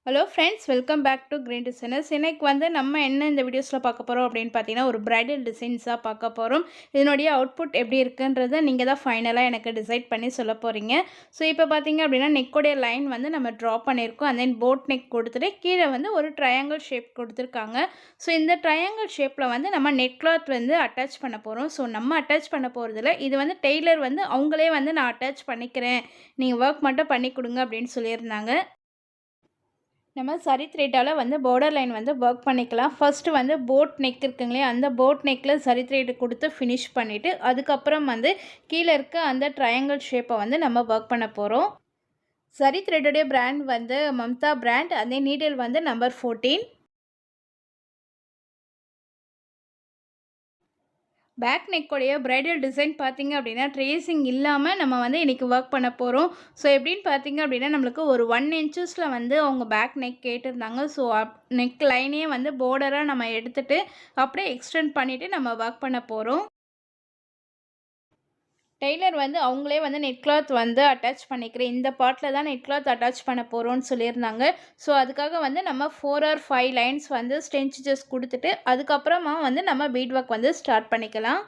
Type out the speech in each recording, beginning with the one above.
Hello friends, welcome back to green designers. இன்னைக்கு வந்து நம்ம என்ன இந்த வீடியோஸில் பார்க்க போகிறோம் அப்படின்னு பார்த்தீங்கன்னா, ஒரு பிரைடல் டிசைன்ஸாக பார்க்க போகிறோம். இதனுடைய அவுட்புட் எப்படி இருக்குன்றதை நீங்கள் தான் ஃபைனலாக எனக்கு டிசைட் பண்ணி சொல்ல போகிறீங்க. ஸோ இப்போ பார்த்தீங்க அப்படின்னா, நெக்கோடைய லைன் வந்து நம்ம ட்ரா பண்ணியிருக்கோம். அண்ட் தென் போட் நெக் கொடுத்துட்டு கீழே வந்து ஒரு ட்ரையாங்கிள் ஷேப் கொடுத்துருக்காங்க. ஸோ இந்த ட்ரையாங்கிள் ஷேப்பில் வந்து நம்ம நெட் கிளாத் வந்து அட்டாச் பண்ண போகிறோம். ஸோ நம்ம அட்டாச் பண்ண போகிறதில்ல, இது வந்து டெய்லர் வந்து அவங்களே வந்து நான் அட்டாச் பண்ணிக்கிறேன், நீங்கள் ஒர்க் மட்டும் பண்ணி கொடுங்க அப்படின்னு சொல்லியிருந்தாங்க. நம்ம சரி த்ரெட்டால் வந்து பார்டர் லைன் வந்து ஒர்க் பண்ணிக்கலாம். ஃபஸ்ட்டு வந்து போட் நெக் இருக்குங்களே, அந்த போட் நெக்கில் சரி த்ரெட் கொடுத்து ஃபினிஷ் பண்ணிவிட்டு அதுக்கப்புறம் வந்து கீழே இருக்க அந்த ட்ரையாங்கிள் ஷேப்பை வந்து நம்ம ஒர்க் பண்ண போகிறோம். சரி த்ரெட்டுடைய பிராண்ட் வந்து மம்தா பிராண்ட். அதே நீடில் வந்து நம்பர் 14. பேக் நெக்கோடைய பிரைடல் டிசைன் பார்த்தீங்க அப்படின்னா, ட்ரேசிங் இல்லாமல் நம்ம வந்து இன்றைக்கி ஒர்க் பண்ண போகிறோம். ஸோ எப்படின்னு பார்த்தீங்க அப்படின்னா, நம்மளுக்கு ஒரு 1 இன்ச்சஸில் வந்து அவங்க பேக் நெக் கேட்டிருந்தாங்க. ஸோ நெக் லைனே வந்து பார்டராக நம்ம எடுத்துகிட்டு அப்படியே எக்ஸ்டெண்ட் பண்ணிவிட்டு நம்ம ஒர்க் பண்ண போகிறோம். டெய்லர் வந்து அவங்களே வந்து நெட் கிளாத் வந்து அட்டாச் பண்ணிக்கிறேன், இந்த பார்ட்டில் தான் நெட் கிளாத் அட்டாச் பண்ண போகிறோன்னு சொல்லியிருந்தாங்க. ஸோ அதுக்காக வந்து நம்ம 4 or 5 லைன்ஸ் வந்து ஸ்டென்ச்சஸ் கொடுத்துட்டு அதுக்கப்புறமா வந்து நம்ம பீட் ஒர்க் வந்து ஸ்டார்ட் பண்ணிக்கலாம்.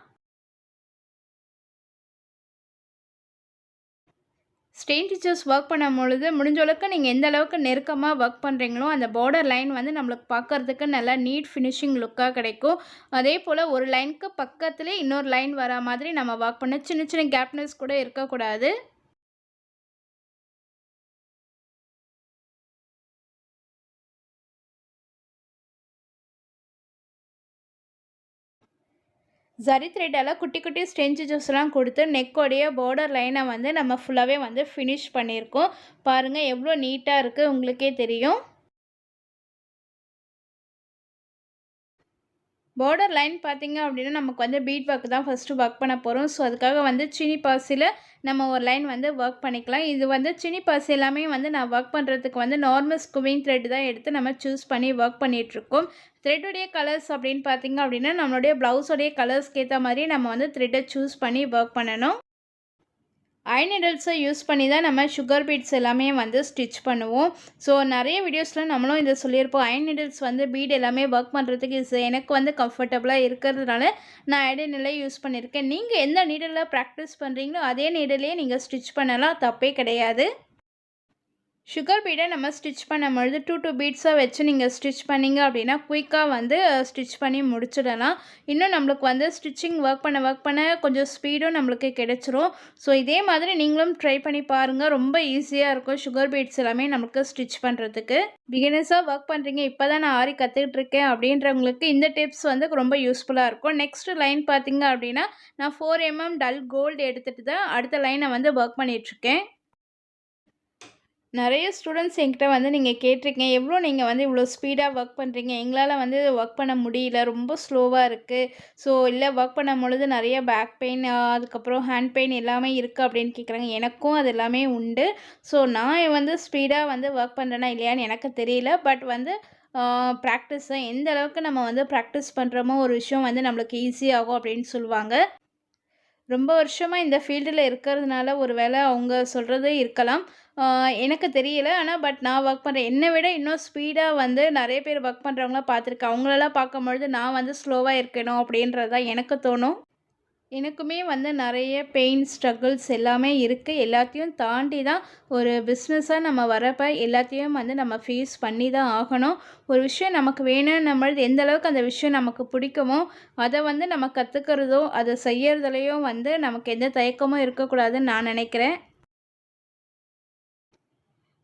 ஸ்டெயின் ஸ்டிச்சஸ் ஒர்க் பண்ணும்பொழுது முடிஞ்ச அளவுக்கு நீங்கள் எந்த அளவுக்கு நெருக்கமாக ஒர்க் பண்ணுறீங்களோ அந்த பார்டர் லைன் வந்து நம்மளுக்கு பார்க்குறதுக்கு நல்லா நீட் ஃபினிஷிங் லுக்காக கிடைக்கும். அதே போல் ஒரு லைனுக்கு பக்கத்துலேயே இன்னொரு லைன் வர மாதிரி நம்ம ஒர்க் பண்ண, சின்ன சின்ன கேப்னஸ் கூட இருக்கக்கூடாது. ஜரி த்ரெட்டால் குட்டி குட்டி ஸ்டென்ச்சஸ்லாம் கொடுத்து நெக்கோடைய பார்டர் லைனை வந்து நம்ம ஃபுல்லாகவே வந்து ஃபினிஷ் பண்ணியிருக்கோம். பாருங்கள் எவ்வளோ நீட்டாக இருக்குது, உங்களுக்கே தெரியும். பார்டர் லைன் பார்த்தீங்க அப்படின்னா, நமக்கு வந்து பீட் ஒர்க் தான் ஃபஸ்ட்டு ஒர்க் பண்ண போகிறோம். ஸோ அதுக்காக வந்து சினி பாசியில் நம்ம ஒரு லைன் வந்து ஒர்க் பண்ணிக்கலாம். இது வந்து சினி பாசி எல்லாமே வந்து நான் ஒர்க் பண்ணுறதுக்கு வந்து நார்மல் ஸ்குவிங் த்ரெட் தான் எடுத்து நம்ம சூஸ் பண்ணி ஒர்க் பண்ணிகிட்ருக்கோம். த்ரெட்டுடைய கலர்ஸ் அப்படின்னு பார்த்தீங்க அப்படின்னா, நம்மளுடைய ப்ளவுஸோடைய கலர்ஸ்க்கு ஏற்ற மாதிரி நம்ம வந்து த்ரெட்டை சூஸ் பண்ணி ஒர்க் பண்ணணும். ஐ நீடில்ஸை யூஸ் பண்ணி தான் நம்ம சுகர் பீட்ஸ் எல்லாமே வந்து ஸ்டிச் பண்ணுவோம். ஸோ நிறைய வீடியோஸில் நம்மளும் இதை சொல்லியிருப்போம். ஐ நீடில்ஸ் வந்து பீட் எல்லாமே ஒர்க் பண்ணுறதுக்கு எனக்கு வந்து கம்ஃபர்டபுளாக இருக்கிறதுனால நான் ஐ நீடிலே யூஸ் பண்ணியிருக்கேன். நீங்கள் எந்த நீடிலில் ப்ராக்டிஸ் பண்ணுறீங்களோ அதே நீடிலே நீங்கள் ஸ்டிச் பண்ணலாம், தப்பே கிடையாது. சுகர் பீடை நம்ம ஸ்டிச் பண்ணும்பொழுது 2 பீட்ஸாக வச்சு நீங்கள் ஸ்டிச் பண்ணிங்க அப்படின்னா குயிக்காக வந்து ஸ்டிச் பண்ணி முடிச்சிடலாம். இன்னும் நம்மளுக்கு வந்து ஸ்டிச்சிங் ஒர்க் பண்ண கொஞ்சம் ஸ்பீடும் நம்மளுக்கு கிடைச்சிரும். ஸோ இதே மாதிரி நீங்களும் ட்ரை பண்ணி பாருங்கள், ரொம்ப ஈஸியாக இருக்கும் சுகர் பீட்ஸ் எல்லாமே நமக்கு ஸ்டிச் பண்ணுறதுக்கு. பிகினர்ஸாக ஒர்க் பண்ணுறீங்க, இப்போ தான் நான் ஆரி கற்றுக்கிட்டு இருக்கேன் அப்படின்றவங்களுக்கு இந்த டிப்ஸ் வந்து ரொம்ப யூஸ்ஃபுல்லாக இருக்கும். நெக்ஸ்ட் லைன் பார்த்தீங்க அப்படின்னா, நான் 4 mm டல் கோல்டு எடுத்துகிட்டு தான் அடுத்த லைனை வந்து ஒர்க் பண்ணிகிட்ருக்கேன். நிறைய ஸ்டூடெண்ட்ஸ் என்கிட்ட வந்து நீங்கள் கேட்டிருக்கீங்க, எவ்வளோ நீங்கள் வந்து இவ்வளோ ஸ்பீடாக ஒர்க் பண்ணுறீங்க, எங்களால் வந்து ஒர்க் பண்ண முடியல, ரொம்ப ஸ்லோவாக இருக்குது. ஸோ இல்லை ஒர்க் பண்ணும்பொழுது நிறைய பேக் பெயின், அதுக்கப்புறம் ஹேண்ட் பெயின் எல்லாமே இருக்குது அப்படின்னு கேட்குறாங்க. எனக்கும் அது எல்லாமே உண்டு. ஸோ நான் வந்து ஸ்பீடாக வந்து ஒர்க் பண்ணுறேன்னா இல்லையான்னு எனக்கு தெரியல. பட் வந்து ப்ராக்டிஸ் தான், எந்த அளவுக்கு நம்ம வந்து ப்ராக்டிஸ் பண்ணுறோமோ ஒரு விஷயம் வந்து நம்மளுக்கு ஈஸியாகும் அப்படின்னு சொல்லுவாங்க. ரொம்ப வருஷமாக இந்த ஃபீல்டில் இருக்கிறதுனால ஒரு வேளை அவங்க சொல்கிறதே இருக்கலாம். எனக்கு தெரியல. ஆனால் பட் நான் ஒர்க் பண்ணுறேன். என்னை விட இன்னும் ஸ்பீடாக வந்து நிறைய பேர் ஒர்க் பண்ணுறவங்கள பார்த்துருக்கேன். அவங்களெல்லாம் பார்க்கும்பொழுது நான் வந்து ஸ்லோவாக இருக்கணும் அப்படின்றது தான் எனக்கு தோணும். எனக்குமே வந்து நிறைய பெயின், ஸ்ட்ரகிள்ஸ் எல்லாமே இருக்குது. எல்லாத்தையும் தாண்டி தான் ஒரு பிஸ்னஸாக நம்ம வரப்போ எல்லாத்தையும் வந்து நம்ம ஃபேஸ் பண்ணி தான் ஆகணும். ஒரு விஷயம் நமக்கு வேணும்னும்பொழுது எந்த அளவுக்கு அந்த விஷயம் நமக்கு பிடிக்குமோ அதை வந்து நம்ம கற்றுக்கிறதோ அதை செய்யறதுலேயும் வந்து நமக்கு எந்த தயக்கமும் இருக்கக்கூடாதுன்னு நான் நினைக்கிறேன்.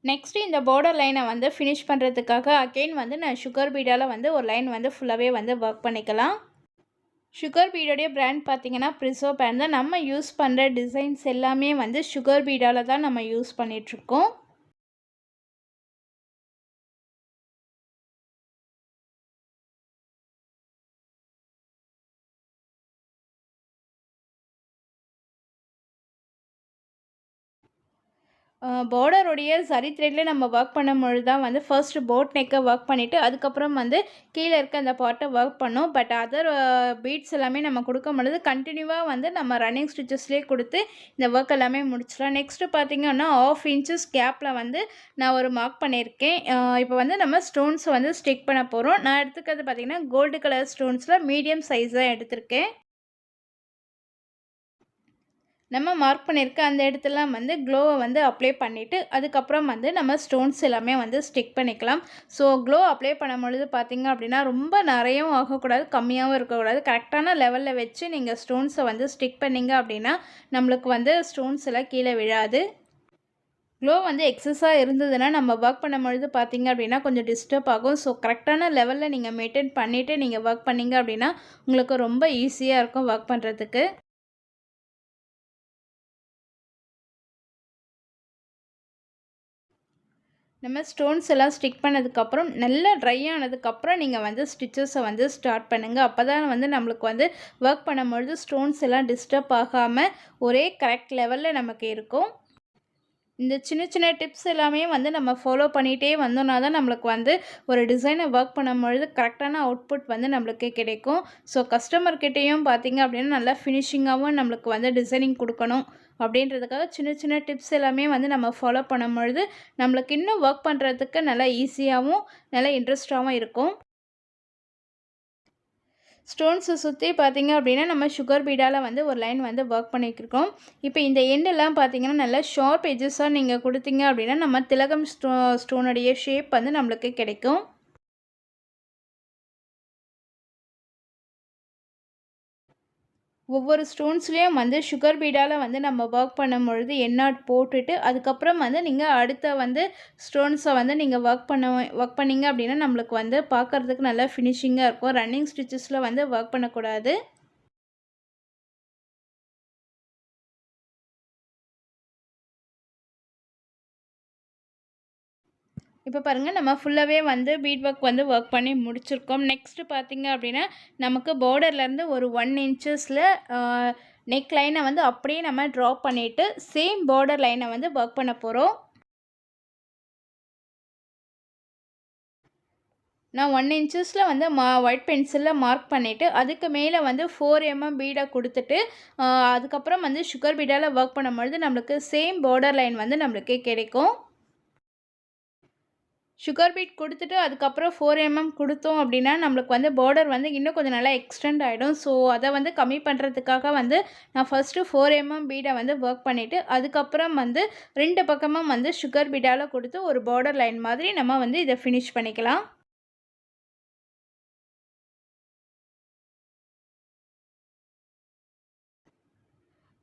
நெக்ஸ்ட்டு இந்த பார்டர் லைனை வந்து ஃபினிஷ் பண்ணுறதுக்காக அகெயின் வந்து நான் சுகர் பீடால் வந்து ஒரு லைன் வந்து ஃபுல்லாகவே வந்து ஒர்க் பண்ணிக்கலாம். சுகர் பீடோடைய பிராண்ட் பார்த்தீங்கன்னா ப்ரிசோ பிராண்ட் தான். நம்ம யூஸ் பண்ணுற டிசைன்ஸ் எல்லாமே வந்து சுகர் பீடால் தான் நம்ம யூஸ் பண்ணிகிட்ருக்கோம். பார்டருடைய சரி த்ரெட்ல நம்ம ஒர்க் பண்ணும்பொழுது தான் வந்து ஃபர்ஸ்ட் போட் நெக்கை ஒர்க் பண்ணிவிட்டு அதுக்கப்புறம் வந்து கீழே இருக்க அந்த பார்ட்டை ஒர்க் பண்ணோம். பட் அதர் பீட்ஸ் எல்லாமே நம்ம கொடுக்கும் பொழுது கண்டினியூவாக வந்து நம்ம ரன்னிங் ஸ்டிச்சஸ்லேயே கொடுத்து இந்த ஒர்க் எல்லாமே முடிச்சிடலாம். நெக்ஸ்ட்டு பார்த்திங்கன்னா 1/2 இன்ச்சஸ் கேப்பில் வந்து நான் ஒரு மார்க் பண்ணியிருக்கேன். இப்போ வந்து நம்ம ஸ்டோன்ஸை வந்து ஸ்டிக் பண்ண போகிறோம். நான் எடுத்துக்கிறது பார்த்திங்கன்னா கோல்டு கலர் ஸ்டோன்ஸில் மீடியம் சைஸ் தான் எடுத்திருக்கேன். நம்ம மார்க் பண்ணியிருக்க அந்த இடத்துலாம் வந்து க்ளோவை வந்து அப்ளை பண்ணிவிட்டு அதுக்கப்புறம் வந்து நம்ம ஸ்டோன்ஸ் எல்லாமே வந்து ஸ்டிக் பண்ணிக்கலாம். ஸோ க்ளோ அப்ளை பண்ணும்பொழுது பார்த்திங்க அப்படின்னா ரொம்ப நிறையவும் ஆகக்கூடாது, கம்மியாகவும் இருக்கக்கூடாது. கரெக்டான லெவலில் வச்சு நீங்கள் ஸ்டோன்ஸை வந்து ஸ்டிக் பண்ணிங்க அப்படின்னா நம்மளுக்கு வந்து ஸ்டோன்ஸ் எல்லாம் கீழே விழாது. க்ளோ வந்து எக்ஸஸாக இருந்ததுன்னா நம்ம ஒர்க் பண்ணும்பொழுது பார்த்திங்க அப்படின்னா கொஞ்சம் டிஸ்டர்ப் ஆகும். ஸோ கரெக்டான லெவலில் நீங்கள் மெயின்டைன் பண்ணிவிட்டு நீங்கள் ஒர்க் பண்ணிங்க அப்படின்னா உங்களுக்கு ரொம்ப ஈஸியாக இருக்கும் ஒர்க் பண்ணுறதுக்கு. நம்ம ஸ்டோன்ஸ் எல்லாம் ஸ்டிக் பண்ணதுக்கப்புறம் நல்லா ட்ரை ஆனதுக்கப்புறம் நீங்கள் வந்து ஸ்டிச்சஸை வந்து ஸ்டார்ட் பண்ணுங்கள். அப்போ தான் வந்து நம்மளுக்கு வந்து ஒர்க் பண்ணும்பொழுது ஸ்டோன்ஸ் எல்லாம் டிஸ்டர்ப் ஆகாமல் ஒரே கரெக்ட் லெவலில் நமக்கு இருக்கும். இந்த சின்ன சின்ன டிப்ஸ் எல்லாமே வந்து நம்ம ஃபாலோ பண்ணிகிட்டே வந்தோம்னா தான் நம்மளுக்கு வந்து ஒரு டிசைனை ஒர்க் பண்ணும்பொழுது கரெக்டான அவுட்புட் வந்து நம்மளுக்கு கிடைக்கும். ஸோ கஸ்டமர்கிட்டையும் பார்த்திங்க அப்படின்னா நல்லா ஃபினிஷிங்காகவும் நம்மளுக்கு வந்து டிசைனிங் கொடுக்கணும் அப்படின்றதுக்காக சின்ன சின்ன டிப்ஸ் எல்லாமே வந்து நம்ம ஃபாலோ பண்ணும்பொழுது நம்மளுக்கு இன்னும் ஒர்க் பண்ணுறதுக்கு நல்லா ஈஸியாகவும் நல்லா இன்ட்ரெஸ்டாகவும் இருக்கும். ஸ்டோன்ஸை சுற்றி பார்த்திங்க அப்படின்னா நம்ம சுகர் பீடால் வந்து ஒரு லைன் வந்து ஒர்க் பண்ணிக்கிருக்கோம். இப்போ இந்த எண்டெல்லாம் பார்த்திங்கன்னா நல்லா ஷார்ப் எஜஸாக நீங்கள் கொடுத்தீங்க அப்படின்னா நம்ம திலகம் ஸ்டோனுடைய ஷேப் வந்து நம்மளுக்கு கிடைக்கும். ஒவ்வொரு ஸ்டோன்ஸ்லேயும் வந்து சுகர் பீடால் வந்து நம்ம ஒர்க் பண்ணும்பொழுது எண்ணாட் போட்டுட்டு அதுக்கப்புறம் வந்து நீங்கள் அடுத்த வந்து ஸ்டோன்ஸை வந்து நீங்கள் ஒர்க் பண்ணிங்க அப்படின்னா நம்மளுக்கு வந்து பார்க்குறதுக்கு நல்லா ஃபினிஷிங்காக இருக்கும். ரன்னிங் ஸ்டிச்சஸில் வந்து ஒர்க் பண்ணக்கூடாது. இப்போ பாருங்கள் நம்ம ஃபுல்லாகவே வந்து பீட் ஒர்க் பண்ணி முடிச்சிருக்கோம். நெக்ஸ்ட்டு பார்த்திங்க அப்படின்னா நமக்கு பார்டர்லேருந்து ஒரு 1 இன்ச்சஸில் நெக் லைனை வந்து அப்படியே நம்ம ட்ரா பண்ணிவிட்டு சேம் பார்டர் லைனை வந்து ஒர்க் பண்ண போகிறோம். நான் 1 இன்ச்சஸில் வந்து ஒயிட் பென்சிலில் மார்க் பண்ணிவிட்டு அதுக்கு மேலே வந்து 4 mm பீடை கொடுத்துட்டு அதுக்கப்புறம் வந்து சுகர் பீடால் ஒர்க் பண்ணும்பொழுது நம்மளுக்கு சேம் பார்டர் லைன் வந்து நம்மளுக்கு கிடைக்கும். சுகர் பீட் கொடுத்துட்டு அதுக்கப்புறம் 4 mm கொடுத்தோம் அப்படின்னா நம்மளுக்கு வந்து பார்டர் வந்து இன்னும் கொஞ்சம் நல்லா எக்ஸ்டெண்ட் ஆகிடும். ஸோ அதை வந்து கம்மி பண்ணுறதுக்காக வந்து நான் ஃபஸ்ட்டு 4 mm பீடை வந்து ஒர்க் பண்ணிவிட்டு அதுக்கப்புறம் வந்து 2 பக்கமும் வந்து சுகர் பீடால் கொடுத்து ஒரு பார்டர் லைன் மாதிரி நம்ம வந்து இதை ஃபினிஷ் பண்ணிக்கலாம்.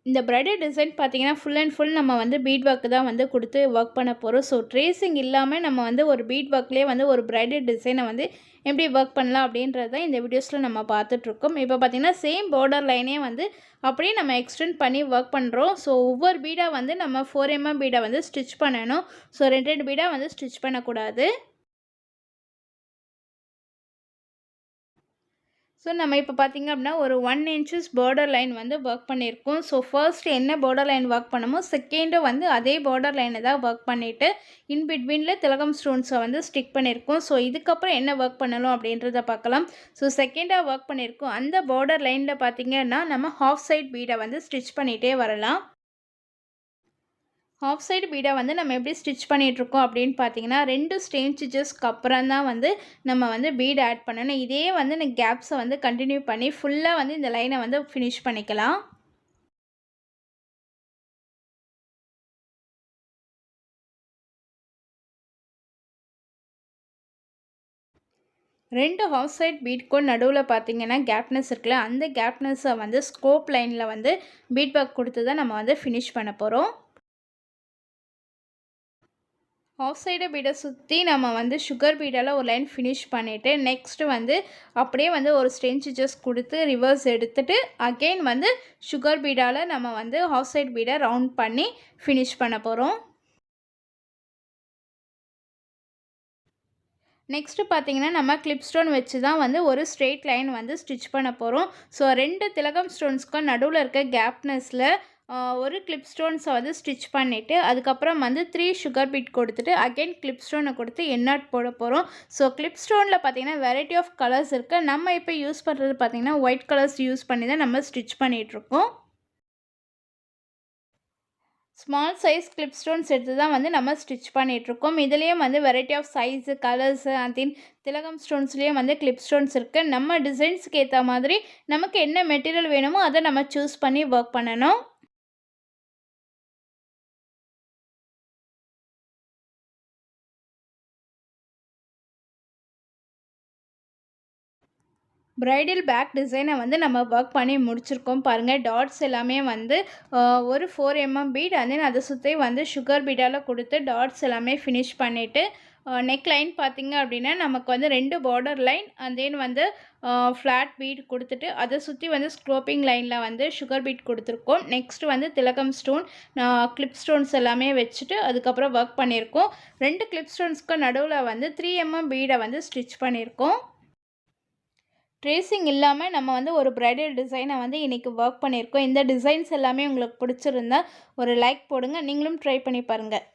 இந்த பிரைடல் டிசைன் பார்த்திங்கன்னா ஃபுல் அண்ட் ஃபுல் நம்ம வந்து பீட் ஒர்க் தான் வந்து கொடுத்து ஒர்க் பண்ண போகிறோம். ஸோ ட்ரேசிங் இல்லாமல் நம்ம வந்து ஒரு பீட் ஒர்க்லேயே வந்து ஒரு பிரைடல் டிசைனை வந்து எப்படி ஒர்க் பண்ணலாம் அப்படின்றது தான் இந்த வீடியோஸில் நம்ம பார்த்துட்ருக்கோம். இப்போ பார்த்திங்கன்னா சேம் பார்டர் லைனே வந்து அப்படியே நம்ம எக்ஸ்டெண்ட் பண்ணி ஒர்க் பண்ணுறோம். ஸோ ஒவ்வொரு பீடாக வந்து நம்ம 4 mm பீடை வந்து ஸ்டிச் பண்ணணும். ஸோ 2 பீடாக வந்து ஸ்டிச் பண்ணக்கூடாது. ஸோ நம்ம இப்போ பார்த்திங்க அப்படின்னா ஒரு 1 inches பார்டர் லைன் வந்து ஒர்க் பண்ணியிருக்கோம். ஸோ ஃபர்ஸ்ட் என்ன பார்டர் லைன் ஒர்க் பண்ணமோ செகண்டும் வந்து அதே பார்டர் லைனை தான் ஒர்க் பண்ணிவிட்டு இன் பிட்வீனில் திலகம் ஸ்டோன்ஸை வந்து ஸ்டிக் பண்ணியிருக்கோம். ஸோ இதுக்கப்புறம் என்ன ஒர்க் பண்ணணும் அப்படின்றத பார்க்கலாம். ஸோ செகண்டாக ஒர்க் பண்ணியிருக்கோம் அந்த பார்டர் லைனில் பார்த்திங்கன்னா நம்ம ஹாஃப் சைட் பீடை வந்து ஸ்டிச் பண்ணிகிட்டே வரலாம். ஹாஃப் சைடு பீடை வந்து நம்ம எப்படி ஸ்டிச் பண்ணிகிட்ருக்கோம் அப்படின்னு பார்த்தீங்கன்னா 2 ஸ்டிச்சஸ்க்கு அப்புறம் தான் வந்து நம்ம வந்து பீட் ஆட் பண்ணணும். இதே வந்து இந்த கேப்ஸை வந்து கண்டினியூ பண்ணி ஃபுல்லாக வந்து இந்த லைனை வந்து ஃபினிஷ் பண்ணிக்கலாம். ரெண்டு ஹாஃப் சைட் பீட்க்கும் நடுவில் பார்த்தீங்கன்னா கேப்னஸ் இருக்குல்ல, அந்த கேப்னஸை வந்து ஸ்கோப் லைனில் வந்து பீட் ஒர்க் கொடுத்து தான் நம்ம வந்து ஃபினிஷ் பண்ண போகிறோம். ஆஃப் சைடு பீடை சுற்றி நம்ம வந்து சுகர் பீடால் ஒரு லைன் ஃபினிஷ் பண்ணிவிட்டு நெக்ஸ்ட்டு வந்து அப்படியே வந்து ஒரு ஸ்டிச்சஸ் கொடுத்து ரிவர்ஸ் எடுத்துகிட்டு அகெயின் வந்து சுகர் பீடால் நம்ம வந்து ஆஃப் சைடு பீடை ரவுண்ட் பண்ணி ஃபினிஷ் பண்ண போகிறோம். நெக்ஸ்ட்டு பார்த்தீங்கன்னா நம்ம கிளிப் ஸ்டோன் வச்சு தான் வந்து ஒரு ஸ்ட்ரெயிட் லைன் வந்து ஸ்டிச் பண்ண போகிறோம். ஸோ 2 திலகம் ஸ்டோன்ஸ்க்கும் நடுவில் இருக்க கேப்னஸில் ஒரு கிளிப் ஸ்டோன்ஸை வந்து ஸ்டிச் பண்ணிவிட்டு அதுக்கப்புறம் வந்து 3 சுகர் பீட் கொடுத்துட்டு அகைன் கிளிப் ஸ்டோனை கொடுத்து எண்ணாட் போட போகிறோம். ஸோ கிளிப் ஸ்டோனில் பார்த்திங்கன்னா வெரைட்டி ஆஃப் கலர்ஸ் இருக்குது. நம்ம இப்போ யூஸ் பண்ணுறது பார்த்திங்கன்னா ஒயிட் கலர்ஸ் யூஸ் பண்ணி தான் நம்ம ஸ்டிச் பண்ணிகிட்ருக்கோம். ஸ்மால் சைஸ் கிளிப் ஸ்டோன்ஸ் எடுத்து தான் வந்து நம்ம ஸ்டிச் பண்ணிகிட்ருக்கோம். இதுலேயும் வந்து variety of size colours and திலகம் ஸ்டோன்ஸ்லேயும் வந்து கிளிப் ஸ்டோன்ஸ் இருக்குது. நம்ம டிசைன்ஸுக்கு ஏற்ற மாதிரி நமக்கு என்ன மெட்டீரியல் வேணுமோ அதை நம்ம சூஸ் பண்ணி ஒர்க் பண்ணணும். பிரைடல் பேக் டிசைனை வந்து நம்ம ஒர்க் பண்ணி முடிச்சிருக்கோம் பாருங்கள். டாட்ஸ் எல்லாமே வந்து ஒரு 4 mm பீட் அண்ட் தென் அதை சுற்றி வந்து சுகர் பீடால் கொடுத்து டாட்ஸ் எல்லாமே ஃபினிஷ் பண்ணிவிட்டு நெக் லைன் பார்த்திங்க அப்படின்னா நமக்கு வந்து 2 பார்டர் லைன் அண்ட் தென் வந்து ஃப்ளாட் பீட் கொடுத்துட்டு அதை சுற்றி வந்து ஸ்க்ரோப்பிங் லைனில் வந்து சுகர் பீட் கொடுத்துருக்கோம். நெக்ஸ்ட் வந்து திலகம் ஸ்டோன் கிளிப் ஸ்டோன்ஸ் எல்லாமே வச்சுட்டு அதுக்கப்புறம் ஒர்க் பண்ணியிருக்கோம். 2 கிளிப் ஸ்டோன்ஸ்க்கு நடுவில் வந்து 3 mm பீடை வந்து ஸ்டிச் பண்ணியிருக்கோம். ட்ரேசிங் இல்லாமல் நம்ம வந்து ஒரு பிரைடல் டிசைனை வந்து இன்றைக்கி ஒர்க் பண்ணியிருக்கோம். இந்த டிசைன்ஸ் எல்லாமே உங்களுக்கு பிடிச்சிருந்தா ஒரு லைக் போடுங்க. நீங்களும் ட்ரை பண்ணி பாருங்கள்.